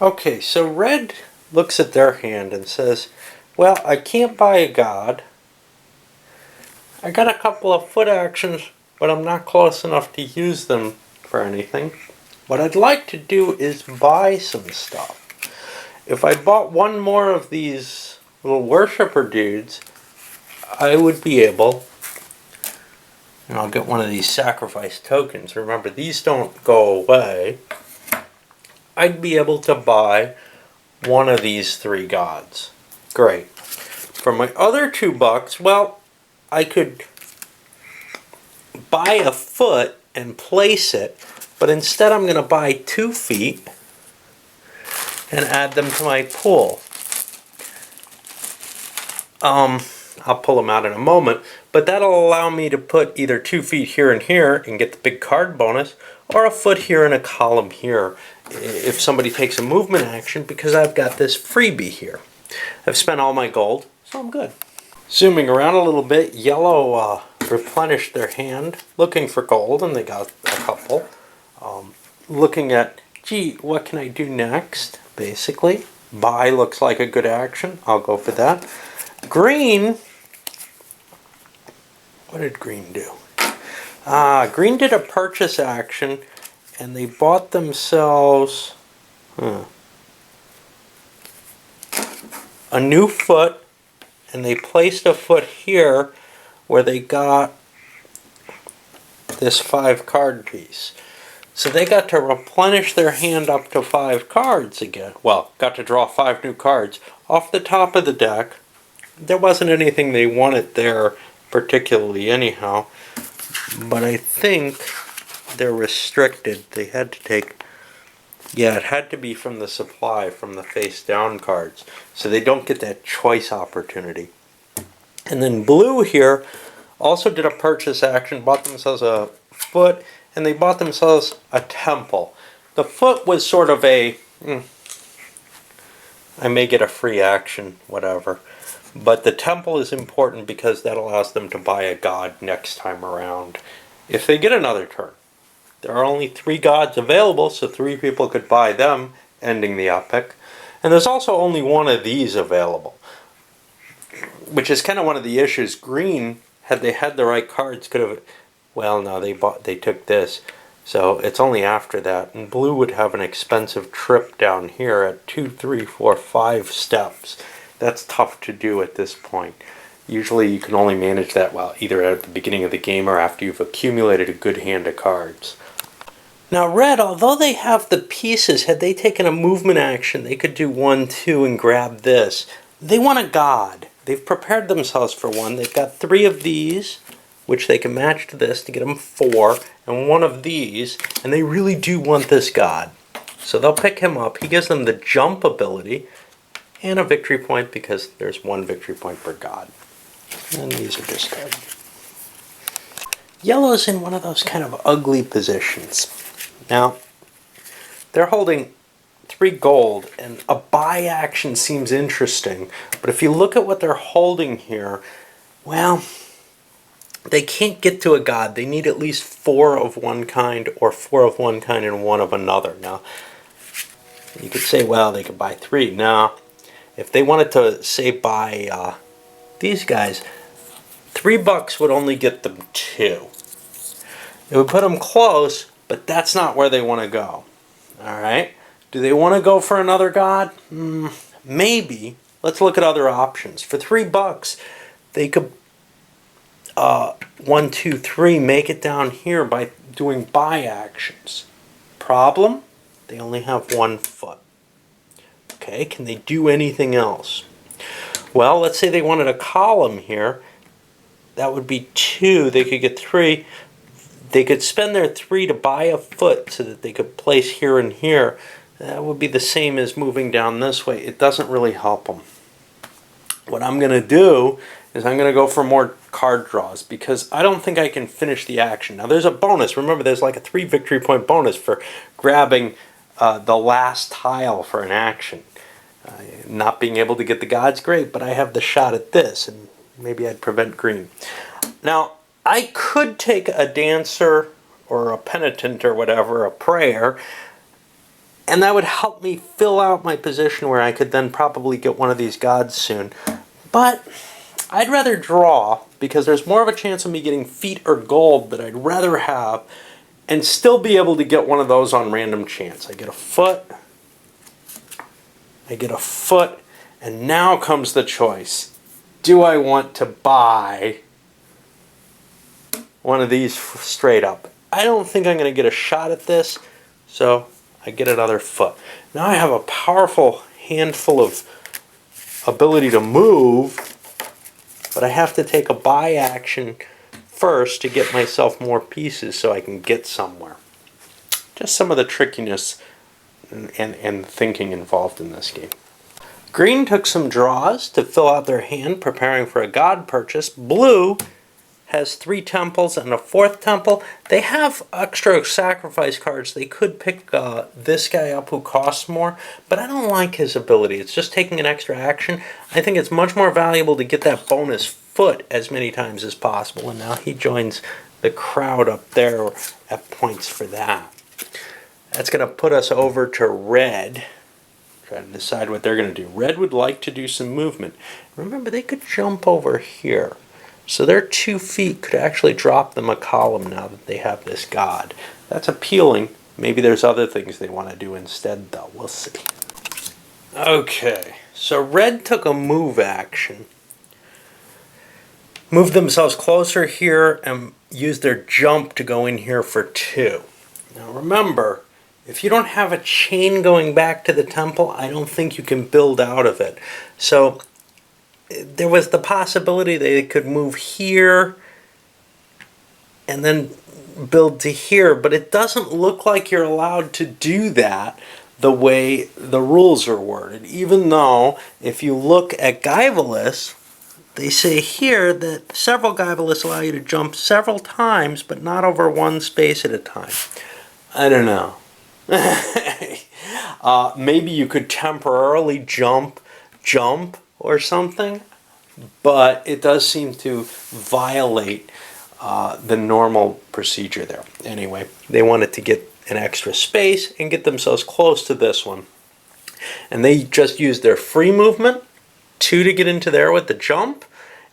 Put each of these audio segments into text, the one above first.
Okay, so red looks at their hand and says, well, I can't buy a god. I got a couple of foot actions, but I'm not close enough to use them for anything. What I'd like to do is buy some stuff. If I bought one more of these little worshiper dudes, I would be able, and I'll get one of these sacrifice tokens. Remember, these don't go away. I'd be able to buy one of these three gods. Great. For my other $2, well, I could buy a foot and place it, but instead I'm going to buy 2 feet and add them to my pool. I'll pull them out in a moment, but that'll allow me to put either 2 feet here and here and get the big card bonus, or a foot here and a column here if somebody takes a movement action, because I've got this freebie here. I've spent all my gold, so I'm good. Zooming around a little bit, yellow replenished their hand looking for gold, and they got a couple. Looking at, gee, what can I do next, basically. Buy looks like a good action. I'll go for that. Green, what did green do? Green did a purchase action, and they bought themselves a new foot, and they placed a foot here where they got this 5 card piece. So they got to replenish their hand up to 5 cards again. Well, got to draw 5 new cards off the top of the deck. There wasn't anything they wanted there particularly anyhow, but I think they're restricted. They had to take, yeah, it had to be from the supply, from the face down cards, so they don't get that choice opportunity. And then blue here also did a purchase action, bought themselves a foot, and they bought themselves a temple. The foot was sort of a, I may get a free action, whatever. But the temple is important because that allows them to buy a god next time around, if they get another turn. There are only 3 gods available, so 3 people could buy them, ending the epic. And there's also only one of these available, which is kind of one of the issues. Green, had they had the right cards, could have, well, no, they took this, so it's only after that. And blue would have an expensive trip down here at 2, 3, 4, 5 steps. That's tough to do at this point. Usually you can only manage that, well, either at the beginning of the game or after you've accumulated a good hand of cards. Now red, although they have the pieces, had they taken a movement action, they could do 1, 2 and grab this. They want a god. They've prepared themselves for one. They've got 3 of these, which they can match to this to get them 4, and 1 of these, and they really do want this god. So they'll pick him up. He gives them the jump ability, and a victory point because there's 1 victory point per god. And these are discarded. Yellow's in one of those kind of ugly positions. Now, they're holding 3 gold, and a buy action seems interesting, but if you look at what they're holding here, well, they can't get to a god. They need at least 4 of one kind, or 4 of one kind and 1 of another. Now, you could say, well, they could buy 3. Now, if they wanted to, say, buy these guys, $3 would only get them 2. It would put them close, but that's not where they want to go. Alright? Do they want to go for another god? Maybe. Let's look at other options. For $3, they could 1, 2, 3 make it down here by doing buy actions. Problem? They only have 1 foot. Okay, can they do anything else? Well, let's say they wanted a column here. That would be 2. They could get 3. They could spend their 3 to buy a foot so that they could place here and here. That would be the same as moving down this way. It doesn't really help them. What I'm going to do is I'm going to go for more card draws because I don't think I can finish the action. Now there's a bonus. Remember, there's like a 3 victory point bonus for grabbing the last tile for an action. Not being able to get the gods, great, but I have the shot at this, and maybe I'd prevent green. Now, I could take a dancer or a penitent or whatever, a prayer, And that would help me fill out my position where I could then probably get one of these gods soon. But I'd rather draw, because there's more of a chance of me getting feet or gold that I'd rather have, and still be able to get one of those on random chance. I get a foot, and now comes the choice. Do I want to buy one of these straight up? I don't think I'm going to get a shot at this, so I get another foot. Now I have a powerful handful of ability to move, but I have to take a buy action first to get myself more pieces so I can get somewhere. Just some of the trickiness and thinking involved in this game. Green took some draws to fill out their hand, preparing for a god purchase. Blue has 3 temples and a 4th temple. They have extra sacrifice cards. They could pick this guy up who costs more, but I don't like his ability. It's just taking an extra action. I think it's much more valuable to get that bonus foot as many times as possible, and now he joins the crowd up there at points for that. That's going to put us over to red. Try to decide what they're going to do. Red would like to do some movement. Remember, they could jump over here. So their 2 feet could actually drop them a column now that they have this god. That's appealing. Maybe there's other things they want to do instead, though. We'll see. Okay, so red took a move action. Moved themselves closer here and used their jump to go in here for 2. Now remember, if you don't have a chain going back to the temple, I don't think you can build out of it. So there was the possibility they could move here and then build to here, but it doesn't look like you're allowed to do that the way the rules are worded. Even though, if you look at Gyvalis, they say here that several Gyvalis allow you to jump several times, but not over one space at a time. I don't know. Maybe you could temporarily jump or something, but it does seem to violate the normal procedure there. Anyway, they wanted to get an extra space and get themselves close to this one. And they just used their free movement, 2 to get into there with the jump,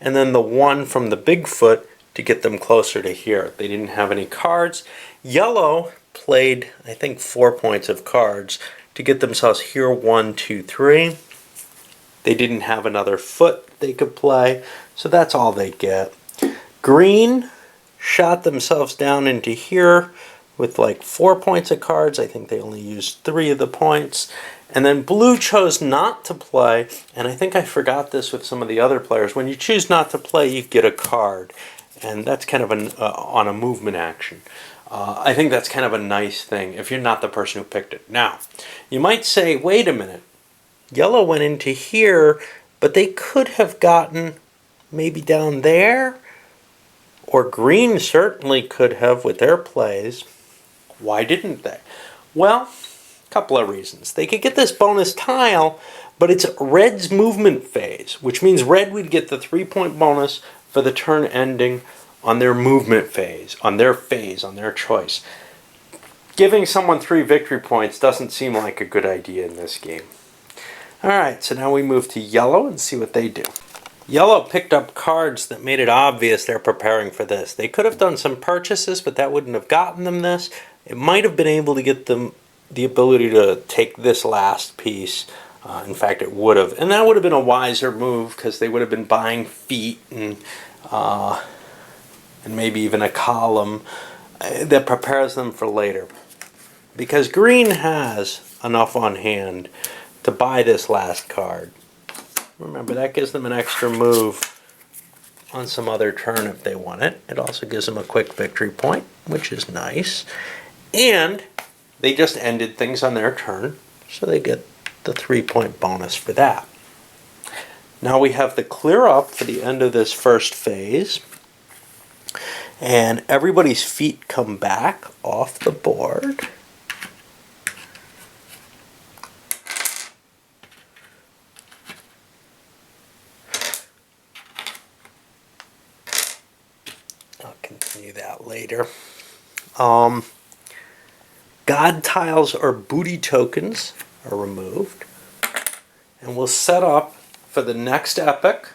and then the 1 from the Bigfoot to get them closer to here. They didn't have any cards. Yellow played, I think, 4 points of cards to get themselves here, 1, 2, 3. They didn't have another foot they could play, so that's all they get. Green shot themselves down into here with like 4 points of cards. I think they only used 3 of the points. And then blue chose not to play, and I think I forgot this with some of the other players. When you choose not to play, you get a card, and that's kind of on a movement action. I think that's kind of a nice thing if you're not the person who picked it. Now, you might say, wait a minute, yellow went into here, but they could have gotten maybe down there, or green certainly could have with their plays. Why didn't they? Well, a couple of reasons. They could get this bonus tile, but it's red's movement phase, which means red would get the 3-point bonus for the turn ending on their movement phase, on their choice. Giving someone 3 victory points doesn't seem like a good idea in this game. Alright, so now we move to yellow and see what they do. Yellow picked up cards that made it obvious they're preparing for this. They could have done some purchases, but that wouldn't have gotten them this. It might have been able to get them the ability to take this last piece. In fact, it would have. And that would have been a wiser move, because they would have been buying feet and maybe even a column that prepares them for later. Because green has enough on hand to buy this last card. Remember, that gives them an extra move on some other turn if they want it. It also gives them a quick victory point, which is nice. And they just ended things on their turn, so they get the 3-point bonus for that. Now we have the clear up for the end of this first phase. And everybody's feet come back off the board. I'll continue that later. God tiles or booty tokens are removed. And we'll set up for the next epic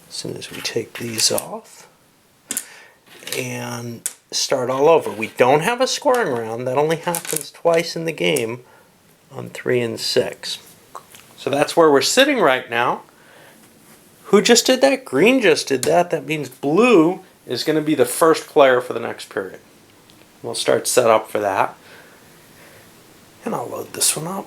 as soon as we take these off and start all over. We don't have a scoring round. That only happens twice in the game on 3 and 6. So that's where we're sitting right now. Who just did that? Green just did that. That means blue is going to be the first player for the next period. We'll start set up for that. And I'll load this one up.